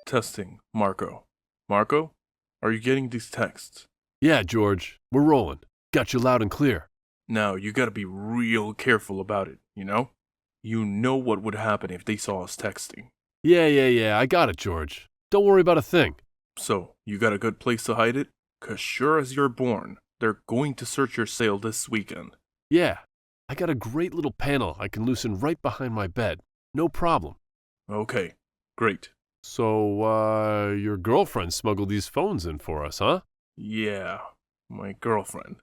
Testing, Marco. Marco, are you getting these texts? Yeah, George, we're rolling. Got you loud and clear. Now, you gotta be real careful about it, you know? You know what would happen if they saw us texting. Yeah, I got it, George. Don't worry about a thing. So, you got a good place to hide it? 'Cause sure as you're born, they're going to search your cell this weekend. Yeah, I got a great little panel I can loosen right behind my bed. No problem. Okay, great. So, your girlfriend smuggled these phones in for us, huh? Yeah, my girlfriend.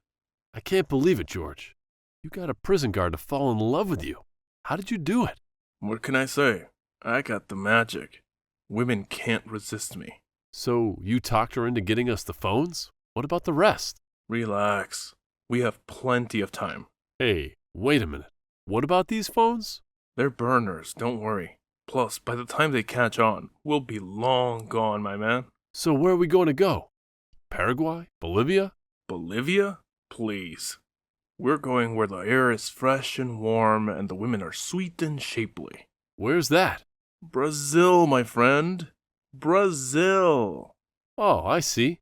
I can't believe it, George. You got a prison guard to fall in love with you. How did you do it? What can I say? I got the magic. Women can't resist me. So, you talked her into getting us the phones? What about the rest? Relax. We have plenty of time. Hey, wait a minute. What about these phones? They're burners, don't worry. Plus, by the time they catch on, we'll be long gone, my man. So where are we going to go? Paraguay? Bolivia? Bolivia? Please. We're going where the air is fresh and warm and the women are sweet and shapely. Where's that? Brazil, my friend. Brazil. Oh, I see.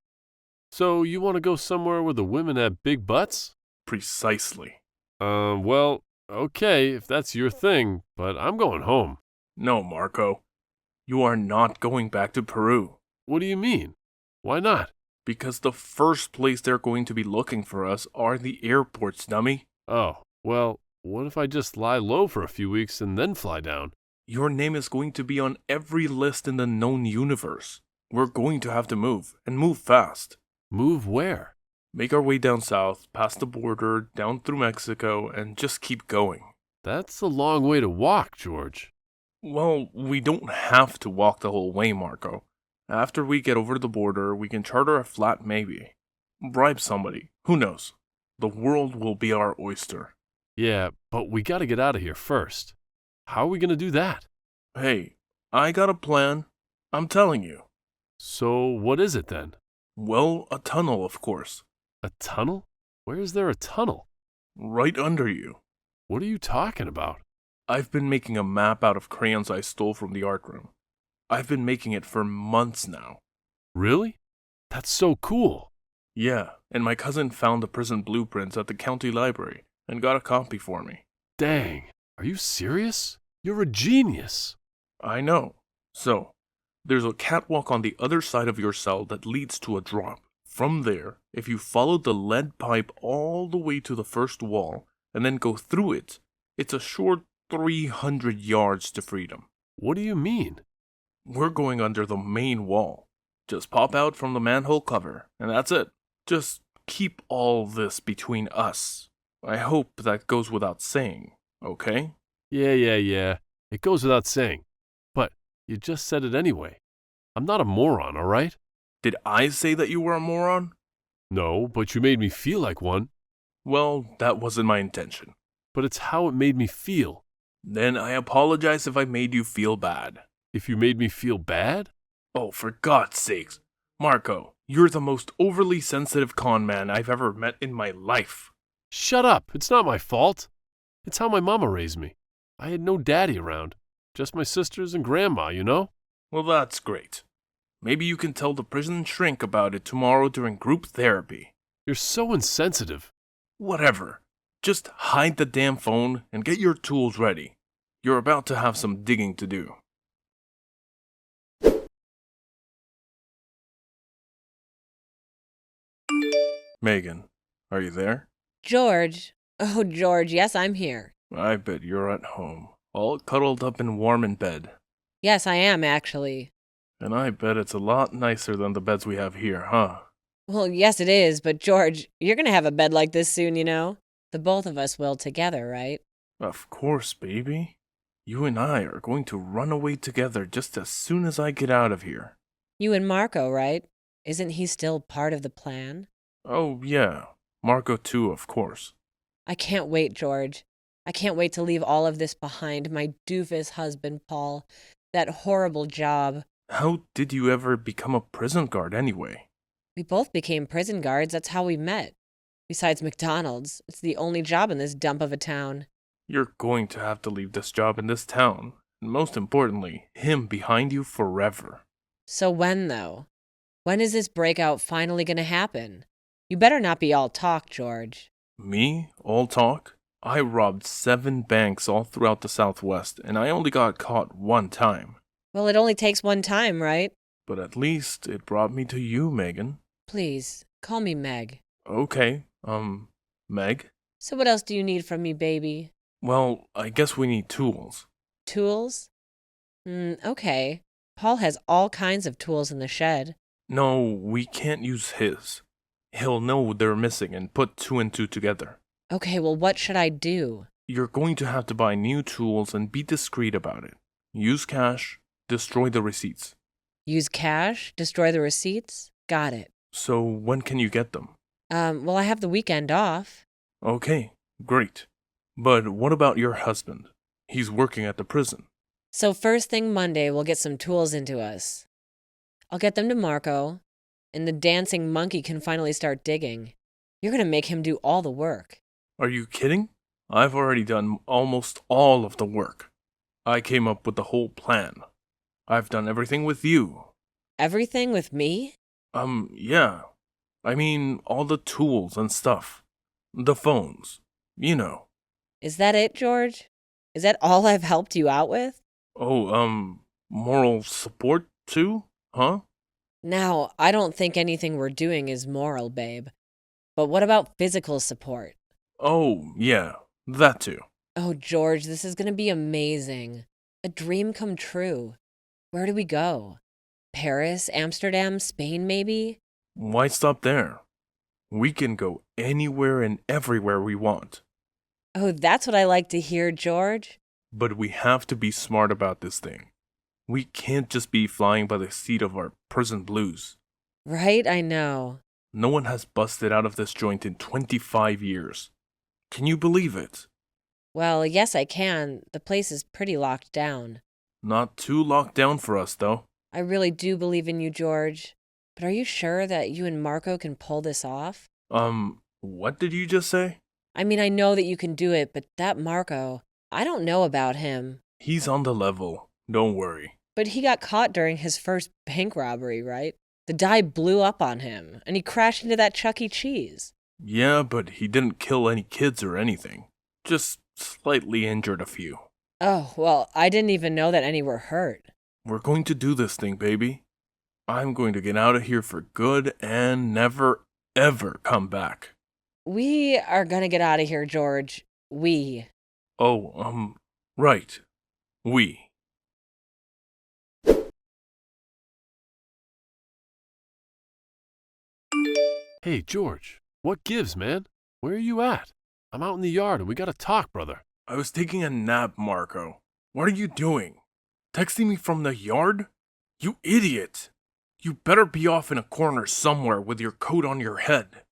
So you want to go somewhere where the women have big butts? Precisely. Well, okay, if that's your thing, but I'm going home. No, Marco. You are not going back to Peru. What do you mean? Why not? Because the first place they're going to be looking for us are the airports, dummy. Oh, well, what if I just lie low for a few weeks and then fly down? Your name is going to be on every list in the known universe. We're going to have to move, and move fast. Move where? Make our way down south, past the border, down through Mexico, and just keep going. That's a long way to walk, George. Well, we don't have to walk the whole way, Marco. After we get over the border, we can charter a flat maybe. Bribe somebody. Who knows? The world will be our oyster. Yeah, but we gotta get out of here first. How are we gonna do that? Hey, I got a plan. I'm telling you. So, what is it then? Well, a tunnel, of course. A tunnel? Where is there a tunnel? Right under you. What are you talking about? I've been making a map out of crayons I stole from the art room. I've been making it for months now. Really? That's so cool. Yeah, and my cousin found the prison blueprints at the county library and got a copy for me. Dang, are you serious? You're a genius. I know. So, there's a catwalk on the other side of your cell that leads to a drop. From there, if you follow the lead pipe all the way to the first wall and then go through it, it's a short 300 yards to freedom. What do you mean? We're going under the main wall. Just pop out from the manhole cover, and that's it. Just keep all this between us. I hope that goes without saying, okay? Yeah. It goes without saying. But you just said it anyway. I'm not a moron, all right? Did I say that you were a moron? No, but you made me feel like one. Well, that wasn't my intention. But it's how it made me feel. Then I apologize if I made you feel bad. If you made me feel bad? Oh, for God's sakes. Marco, you're the most overly sensitive con man I've ever met in my life. Shut up. It's not my fault. It's how my mama raised me. I had no daddy around. Just my sisters and grandma, you know? Well, that's great. Maybe you can tell the prison shrink about it tomorrow during group therapy. You're so insensitive. Whatever. Just hide the damn phone and get your tools ready. You're about to have some digging to do. Megan, are you there? George. Oh, George, yes, I'm here. I bet you're at home, all cuddled up and warm in bed. Yes, I am, actually. And I bet it's a lot nicer than the beds we have here, huh? Well, yes, it is, but George, you're gonna have a bed like this soon, you know? The both of us will together, right? Of course, baby. You and I are going to run away together just as soon as I get out of here. You and Marco, right? Isn't he still part of the plan? Oh, yeah. Marco, too, of course. I can't wait, George. I can't wait to leave all of this behind. My doofus husband, Paul. That horrible job. How did you ever become a prison guard anyway? We both became prison guards. That's how we met. Besides McDonald's, it's the only job in this dump of a town. You're going to have to leave this job in this town. And most importantly, him behind you forever. So when, though? When is this breakout finally gonna happen? You better not be all talk, George. Me? All talk? I robbed 7 banks all throughout the Southwest, and I only got caught one time. Well, it only takes one time, right? But at least it brought me to you, Megan. Please, call me Meg. Okay, Meg? So what else do you need from me, baby? Well, I guess we need tools. Tools? Okay. Paul has all kinds of tools in the shed. No, we can't use his. He'll know they're missing and put 2 and 2 together. Okay, well, what should I do? You're going to have to buy new tools and be discreet about it. Use cash, destroy the receipts. Use cash? Destroy the receipts? Got it. So when can you get them? Well, I have the weekend off. Okay, great. But what about your husband? He's working at the prison. So first thing Monday, we'll get some tools into us. I'll get them to Marco, and the dancing monkey can finally start digging. You're gonna make him do all the work. Are you kidding? I've already done almost all of the work. I came up with the whole plan. I've done everything with you. Everything with me? Yeah. I mean, all the tools and stuff. The phones. You know. Is that it, George? Is that all I've helped you out with? Oh, moral support too? Huh? Now, I don't think anything we're doing is moral, babe. But what about physical support? Oh, yeah. That too. Oh, George, this is gonna be amazing. A dream come true. Where do we go? Paris, Amsterdam, Spain, maybe? Why stop there? We can go anywhere and everywhere we want. Oh, that's what I like to hear, George. But we have to be smart about this thing. We can't just be flying by the seat of our prison blues. Right, I know. No one has busted out of this joint in 25 years. Can you believe it? Well, yes, I can. The place is pretty locked down. Not too locked down for us, though. I really do believe in you, George. But are you sure that you and Marco can pull this off? What did you just say? I mean, I know that you can do it, but that Marco, I don't know about him. He's on the level. Don't worry. But he got caught during his first bank robbery, right? The die blew up on him, and he crashed into that Chuck E. Cheese. Yeah, but he didn't kill any kids or anything. Just slightly injured a few. Oh, well, I didn't even know that any were hurt. We're going to do this thing, baby. I'm going to get out of here for good and never, ever come back. We are gonna get out of here, George. We. Oh, right. We. Hey, George, what gives, man? Where are you at? I'm out in the yard and we gotta talk, brother. I was taking a nap, Marco. What are you doing? Texting me from the yard? You idiot! You better be off in a corner somewhere with your coat on your head.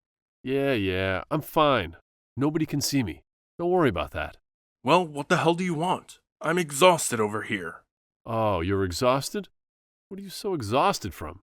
Yeah, I'm fine. Nobody can see me. Don't worry about that. Well, what the hell do you want? I'm exhausted over here. Oh, you're exhausted? What are you so exhausted from?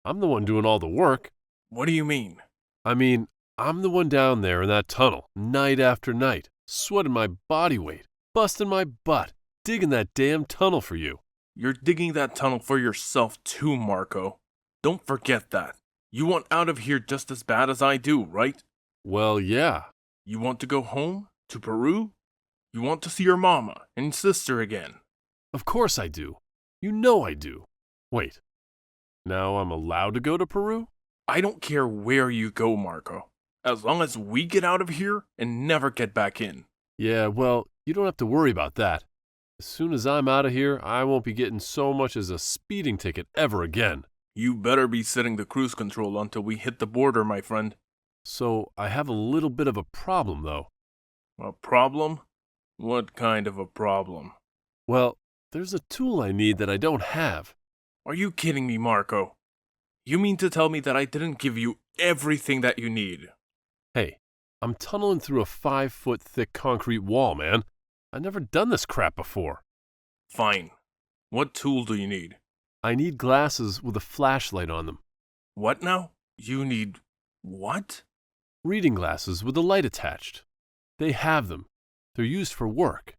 I'm the one doing all the work. What do you mean? I mean, I'm the one down there in that tunnel, night after night, sweating my body weight, busting my butt, digging that damn tunnel for you. You're digging that tunnel for yourself too, Marco. Don't forget that. You want out of here just as bad as I do, right? Well, yeah. You want to go home? To Peru? You want to see your mama and sister again? Of course I do. You know I do. Wait. Now I'm allowed to go to Peru? I don't care where you go, Marco. As long as we get out of here and never get back in. Yeah, well, you don't have to worry about that. As soon as I'm out of here, I won't be getting so much as a speeding ticket ever again. You better be setting the cruise control until we hit the border, my friend. So I have a little bit of a problem, though. A problem? What kind of a problem? Well, there's a tool I need that I don't have. Are you kidding me, Marco? You mean to tell me that I didn't give you everything that you need? Hey, I'm tunneling through a 5-foot thick concrete wall, man. I've never done this crap before. Fine. What tool do you need? I need glasses with a flashlight on them. What now? You need what? Reading glasses with a light attached. They have them. They're used for work.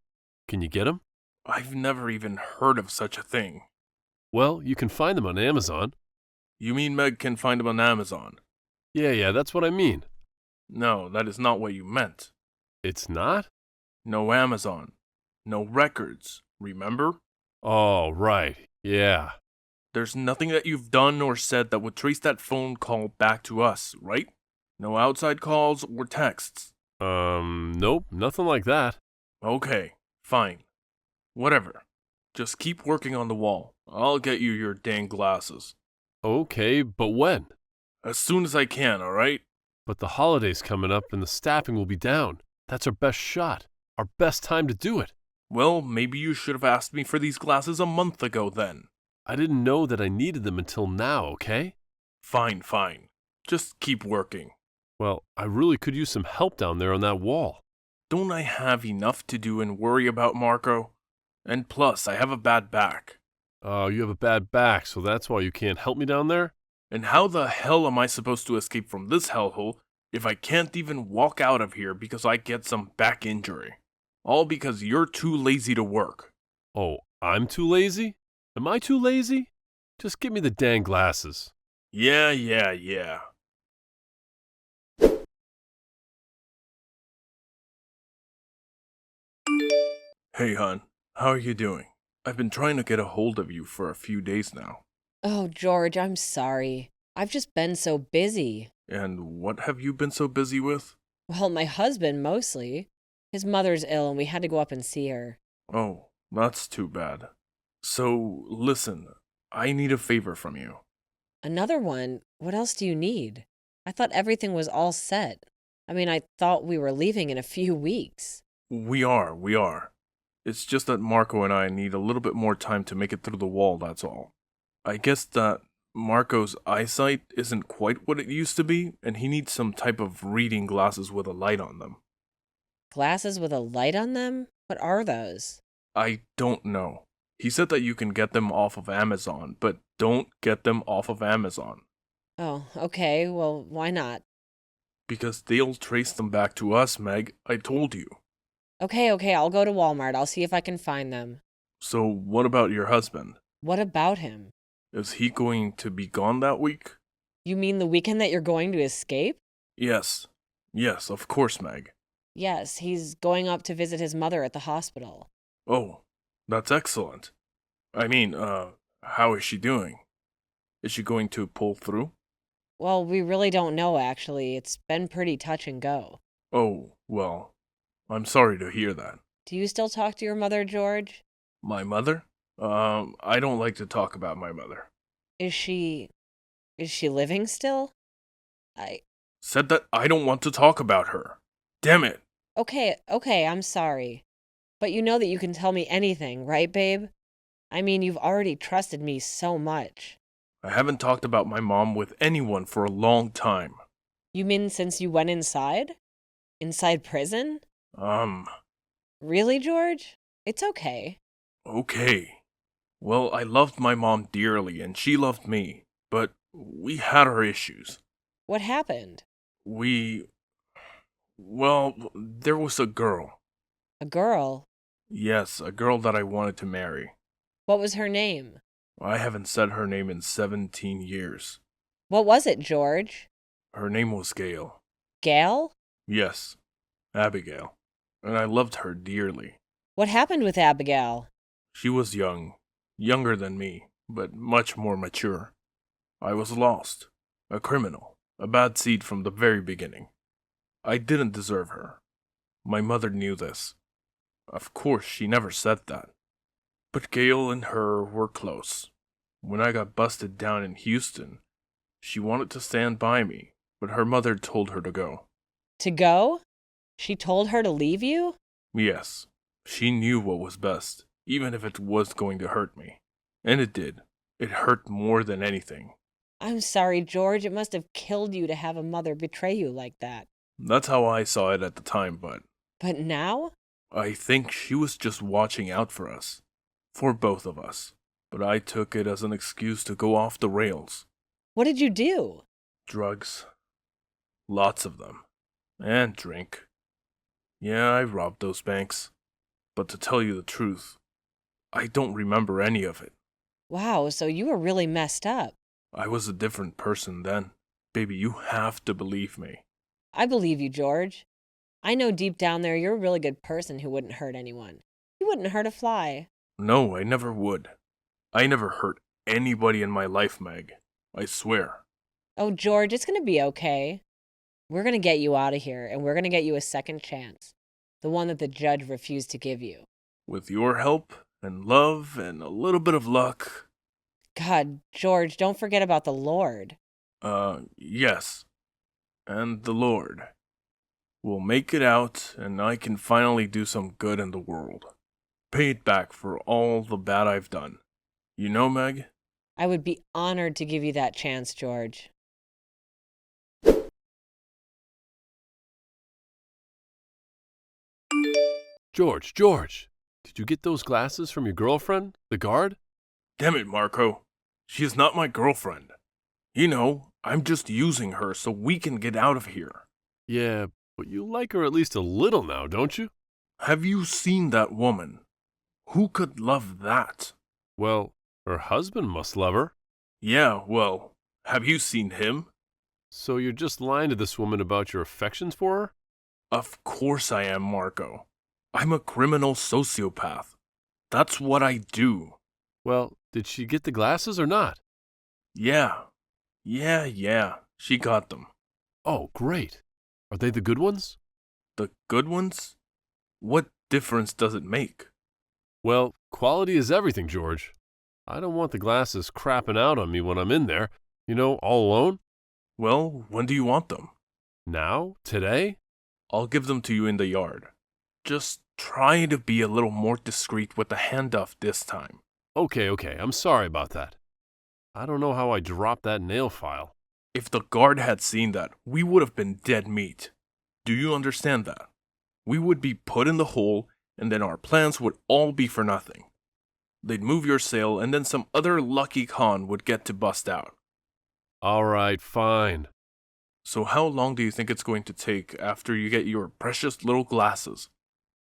Can you get them? I've never even heard of such a thing. Well, you can find them on Amazon. You mean Meg can find them on Amazon? Yeah, that's what I mean. No, that is not what you meant. It's not? No Amazon. No records, remember? Oh, right. Yeah. There's nothing that you've done or said that would trace that phone call back to us, right? No outside calls or texts. Nope, nothing like that. Okay, fine. Whatever. Just keep working on the wall. I'll get you your dang glasses. Okay, but when? As soon as I can, alright? But the holiday's coming up and the staffing will be down. That's our best shot. Our best time to do it. Well, maybe you should have asked me for these glasses a month ago then. I didn't know that I needed them until now, okay? Fine. Just keep working. Well, I really could use some help down there on that wall. Don't I have enough to do and worry about, Marco? And plus, I have a bad back. Oh, you have a bad back, so that's why you can't help me down there? And how the hell am I supposed to escape from this hellhole if I can't even walk out of here because I get some back injury? All because you're too lazy to work. Oh, I'm too lazy? Am I too lazy? Just give me the dang glasses. Yeah. Hey, hon. How are you doing? I've been trying to get a hold of you for a few days now. Oh, George, I'm sorry. I've just been so busy. And what have you been so busy with? Well, my husband mostly. His mother's ill and we had to go up and see her. Oh, that's too bad. So, listen, I need a favor from you. Another one? What else do you need? I thought everything was all set. I thought we were leaving in a few weeks. We are. It's just that Marco and I need a little bit more time to make it through the wall, that's all. I guess that Marco's eyesight isn't quite what it used to be, and he needs some type of reading glasses with a light on them. Glasses with a light on them? What are those? I don't know. He said that you can get them off of Amazon, but don't get them off of Amazon. Oh, okay. Well, why not? Because they'll trace them back to us, Meg. I told you. Okay, I'll go to Walmart. I'll see if I can find them. So, what about your husband? What about him? Is he going to be gone that week? You mean the weekend that you're going to escape? Yes, of course, Meg. Yes, he's going up to visit his mother at the hospital. Oh, that's excellent. How is she doing? Is she going to pull through? Well, we really don't know, actually. It's been pretty touch and go. Oh, well, I'm sorry to hear that. Do you still talk to your mother, George? My mother? I don't like to talk about my mother. Is she living still? Said that I don't want to talk about her. Damn it. Okay, I'm sorry. But you know that you can tell me anything, right, babe? You've already trusted me so much. I haven't talked about my mom with anyone for a long time. You mean since you went inside? Inside prison? Really, George? It's okay. Okay. Well, I loved my mom dearly and she loved me, but we had our issues. What happened? There was a girl. A girl? Yes, a girl that I wanted to marry. What was her name? I haven't said her name in 17 years. What was it, George? Her name was Gail. Gail? Yes, Abigail. And I loved her dearly. What happened with Abigail? She was young, younger than me, but much more mature. I was lost, a criminal, a bad seed from the very beginning. I didn't deserve her. My mother knew this. Of course, she never said that. But Gail and her were close. When I got busted down in Houston, she wanted to stand by me, but her mother told her to go. To go? She told her to leave you? Yes, she knew what was best, even if it was going to hurt me. And it did. It hurt more than anything. I'm sorry, George. It must have killed you to have a mother betray you like that. That's how I saw it at the time, but But now? I think she was just watching out for us. For both of us. But I took it as an excuse to go off the rails. What did you do? Drugs. Lots of them. And drink. Yeah, I robbed those banks. But to tell you the truth, I don't remember any of it. Wow, so you were really messed up. I was a different person then. Baby, you have to believe me. I believe you, George. I know deep down there you're a really good person who wouldn't hurt anyone. You wouldn't hurt a fly. No, I never would. I never hurt anybody in my life, Meg. I swear. Oh, George, it's gonna be okay. We're gonna get you out of here, and we're gonna get you a second chance. The one that the judge refused to give you. With your help and love and a little bit of luck. God, George, don't forget about the Lord. Yes. And the Lord. We'll make it out, and I can finally do some good in the world. Pay it back for all the bad I've done. You know, Meg? I would be honored to give you that chance, George. George, did you get those glasses from your girlfriend, the guard? Damn it, Marco. She is not my girlfriend. You know, I'm just using her so we can get out of here. Yeah, but you like her at least a little now, don't you? Have you seen that woman? Who could love that? Well, her husband must love her. Yeah, well, have you seen him? So you're just lying to this woman about your affections for her? Of course I am, Marco. I'm a criminal sociopath. That's what I do. Well, did she get the glasses or not? Yeah. She got them. Oh, great. Are they the good ones? The good ones? What difference does it make? Well, quality is everything, George. I don't want the glasses crapping out on me when I'm in there, all alone. Well, when do you want them? Now? Today? I'll give them to you in the yard. Just try to be a little more discreet with the handoff this time. Okay, I'm sorry about that. I don't know how I dropped that nail file. If the guard had seen that, we would have been dead meat. Do you understand that? We would be put in the hole, and then our plans would all be for nothing. They'd move your sale, and then some other lucky con would get to bust out. All right, fine. So how long do you think it's going to take after you get your precious little glasses?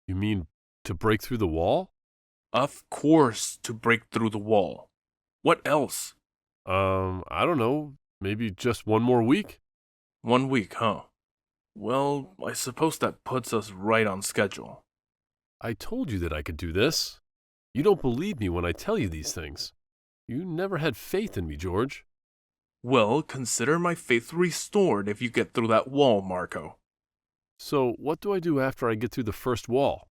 You mean to break through the wall? Of course, to break through the wall. What else? I don't know. Maybe just one more week? 1 week, huh? Well, I suppose that puts us right on schedule. I told you that I could do this. You don't believe me when I tell you these things. You never had faith in me, George. Well, consider my faith restored if you get through that wall, Marco. So, what do I do after I get through the first wall?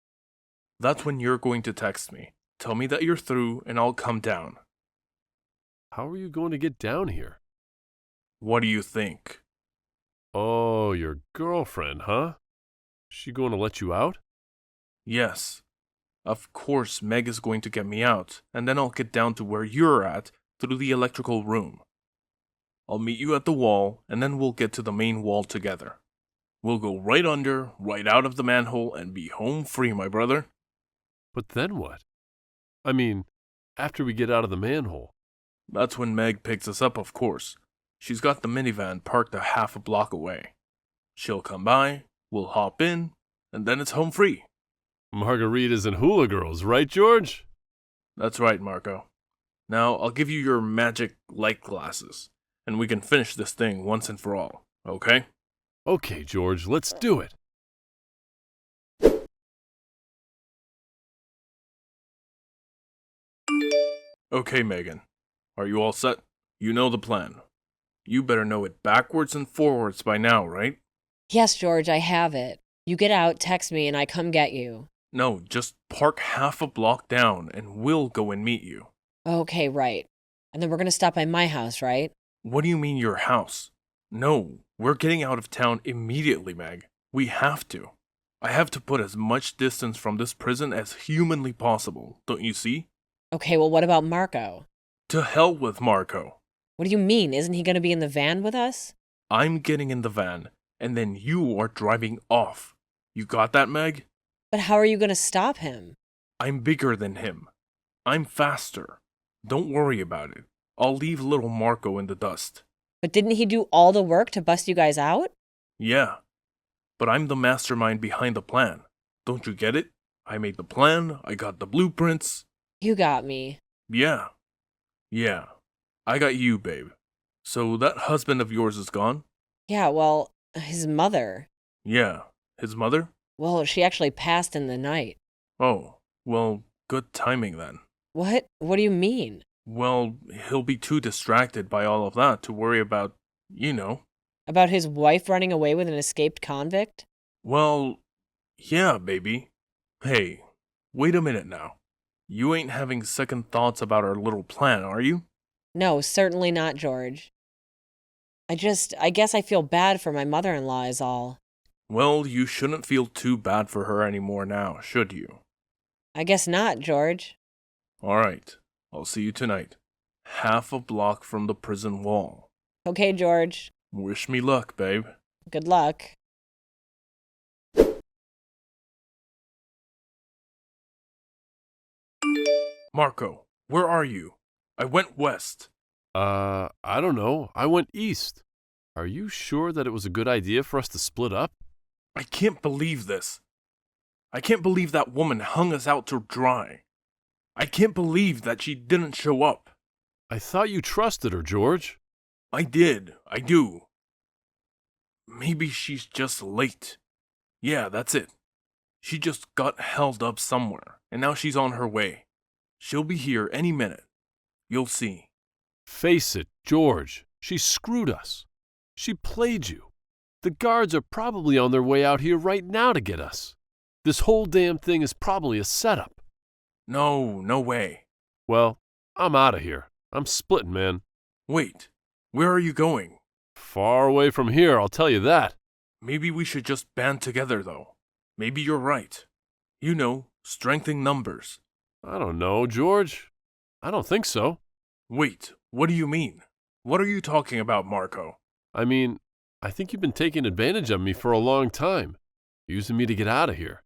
That's when you're going to text me. Tell me that you're through, and I'll come down. How are you going to get down here? What do you think? Oh, your girlfriend, huh? She going to let you out? Yes. Of course, Meg is going to get me out, and then I'll get down to where you're at through the electrical room. I'll meet you at the wall, and then we'll get to the main wall together. We'll go right under, right out of the manhole, and be home free, my brother. But then what? I mean, after we get out of the manhole. That's when Meg picks us up, of course. She's got the minivan parked a half a block away. She'll come by, we'll hop in, and then it's home free. Margaritas and hula girls, right, George? That's right, Marco. Now, I'll give you your magic light glasses, and we can finish this thing once and for all, okay? Okay, George, let's do it. Okay, Megan. Are you all set? You know the plan. You better know it backwards and forwards by now, right? Yes, George, I have it. You get out, text me, and I come get you. No, just park half a block down, and we'll go and meet you. Okay, right. And then we're gonna stop by my house, right? What do you mean your house? No, we're getting out of town immediately, Meg. We have to. I have to put as much distance from this prison as humanly possible, don't you see? Okay, well, what about Marco? To hell with Marco. What do you mean? Isn't he gonna be in the van with us? I'm getting in the van, and then you are driving off. You got that, Meg? But how are you gonna stop him? I'm bigger than him. I'm faster. Don't worry about it. I'll leave little Marco in the dust. But didn't he do all the work to bust you guys out? Yeah, but I'm the mastermind behind the plan. Don't you get it? I made the plan, I got the blueprints. You got me. Yeah. Yeah, I got you, babe. So that husband of yours is gone? Yeah, well, his mother. Yeah. His mother? Well, she actually passed in the night. Oh, well, good timing then. What? What do you mean? Well, he'll be too distracted by all of that to worry about, you know. About his wife running away with an escaped convict? Well, yeah, baby. Hey, wait a minute now. You ain't having second thoughts about our little plan, are you? No, certainly not, George. I guess I feel bad for my mother in law, is all. Well, you shouldn't feel too bad for her anymore now, should you? I guess not, George. Alright, I'll see you tonight. Half a block from the prison wall. Okay, George. Wish me luck, babe. Good luck. Marco, where are you? I went west. I don't know. I went east. Are you sure that it was a good idea for us to split up? I can't believe this. I can't believe that woman hung us out to dry. I can't believe that she didn't show up. I thought you trusted her, George. I did. I do. Maybe she's just late. Yeah, that's it. She just got held up somewhere, and now she's on her way. She'll be here any minute. You'll see. Face it, George. She screwed us. She played you. The guards are probably on their way out here right now to get us. This whole damn thing is probably a setup. No, no way. Well, I'm out of here. I'm splitting, man. Wait, where are you going? Far away from here, I'll tell you that. Maybe we should just band together, though. Maybe you're right. You know, strength in numbers. I don't know, George. I don't think so. Wait, what do you mean? What are you talking about, Marco? I mean, I think you've been taking advantage of me for a long time, using me to get out of here.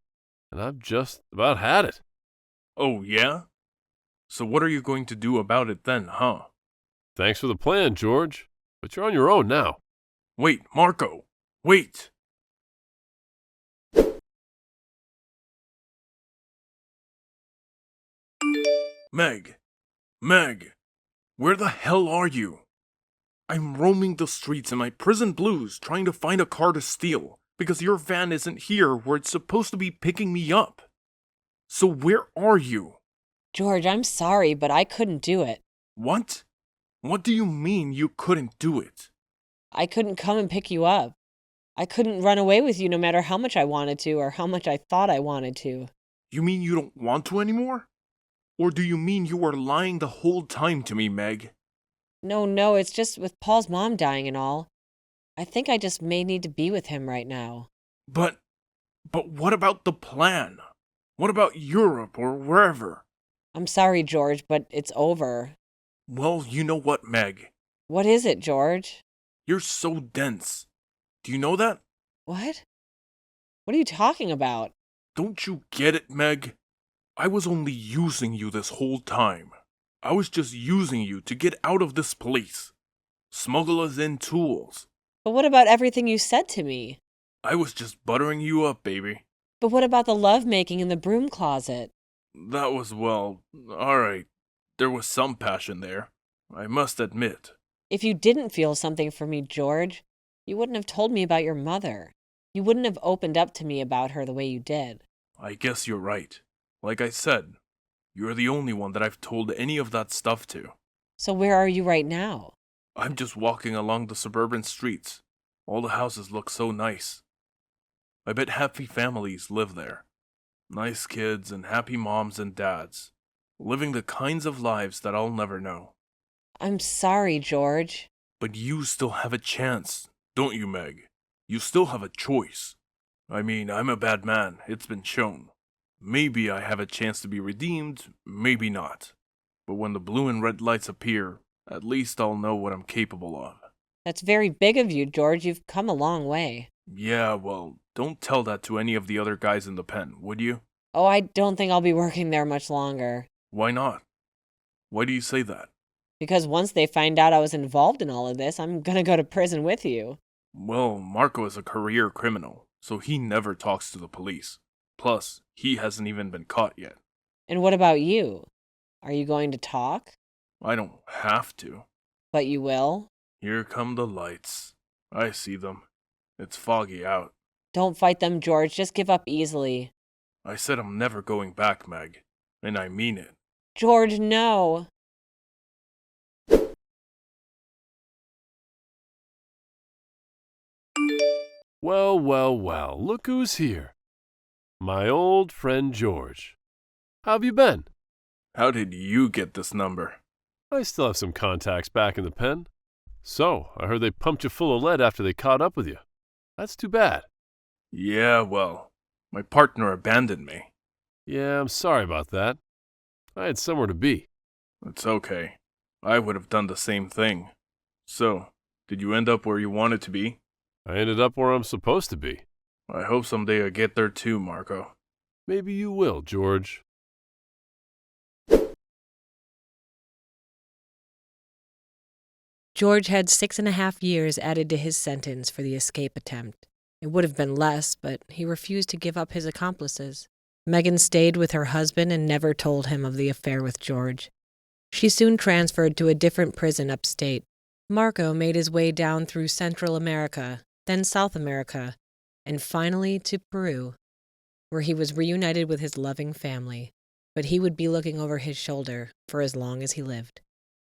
And I've just about had it. Oh, yeah? So what are you going to do about it then, huh? Thanks for the plan, George. But you're on your own now. Wait, Marco! Wait! Meg! Meg! Where the hell are you? I'm roaming the streets in my prison blues trying to find a car to steal because your van isn't here where it's supposed to be picking me up. So where are you? George, I'm sorry, but I couldn't do it. What? What do you mean you couldn't do it? I couldn't come and pick you up. I couldn't run away with you no matter how much I wanted to or how much I thought I wanted to. You mean you don't want to anymore? Or do you mean you were lying the whole time to me, Meg? No, it's just with Paul's mom dying and all. I think I just may need to be with him right now. But what about the plan? What about Europe or wherever? I'm sorry, George, but it's over. Well, you know what, Meg? What is it, George? You're so dense. Do you know that? What? What are you talking about? Don't you get it, Meg? I was only using you this whole time. I was just using you to get out of this place. Smuggle us in tools. But what about everything you said to me? I was just buttering you up, baby. But what about the lovemaking in the broom closet? That was, well, alright. There was some passion there, I must admit. If you didn't feel something for me, George, you wouldn't have told me about your mother. You wouldn't have opened up to me about her the way you did. I guess you're right. Like I said, you're the only one that I've told any of that stuff to. So where are you right now? I'm just walking along the suburban streets. All the houses look so nice. I bet happy families live there. Nice kids and happy moms and dads. Living the kinds of lives that I'll never know. I'm sorry, George. But you still have a chance, don't you, Meg? You still have a choice. I mean, I'm a bad man, it's been shown. Maybe I have a chance to be redeemed, maybe not. But when the blue and red lights appear, at least I'll know what I'm capable of. That's very big of you, George. You've come a long way. Yeah, well, don't tell that to any of the other guys in the pen, would you? Oh, I don't think I'll be working there much longer. Why not? Why do you say that? Because once they find out I was involved in all of this, I'm gonna go to prison with you. Well, Marco is a career criminal, so he never talks to the police. Plus, he hasn't even been caught yet. And what about you? Are you going to talk? I don't have to. But you will? Here come the lights. I see them. It's foggy out. Don't fight them, George. Just give up easily. I said I'm never going back, Meg. And I mean it. George, no. Well, well, well, look who's here. My old friend George. How have you been? How did you get this number? I still have some contacts back in the pen. So, I heard they pumped you full of lead after they caught up with you. That's too bad. Yeah, well, my partner abandoned me. Yeah, I'm sorry about that. I had somewhere to be. It's okay. I would have done the same thing. So, did you end up where you wanted to be? I ended up where I'm supposed to be. I hope someday I get there too, Marco. Maybe you will, George. George had 6.5 years added to his sentence for the escape attempt. It would have been less, but he refused to give up his accomplices. Megan stayed with her husband and never told him of the affair with George. She soon transferred to a different prison upstate. Marco made his way down through Central America, then South America, and finally to Peru, where he was reunited with his loving family. But he would be looking over his shoulder for as long as he lived.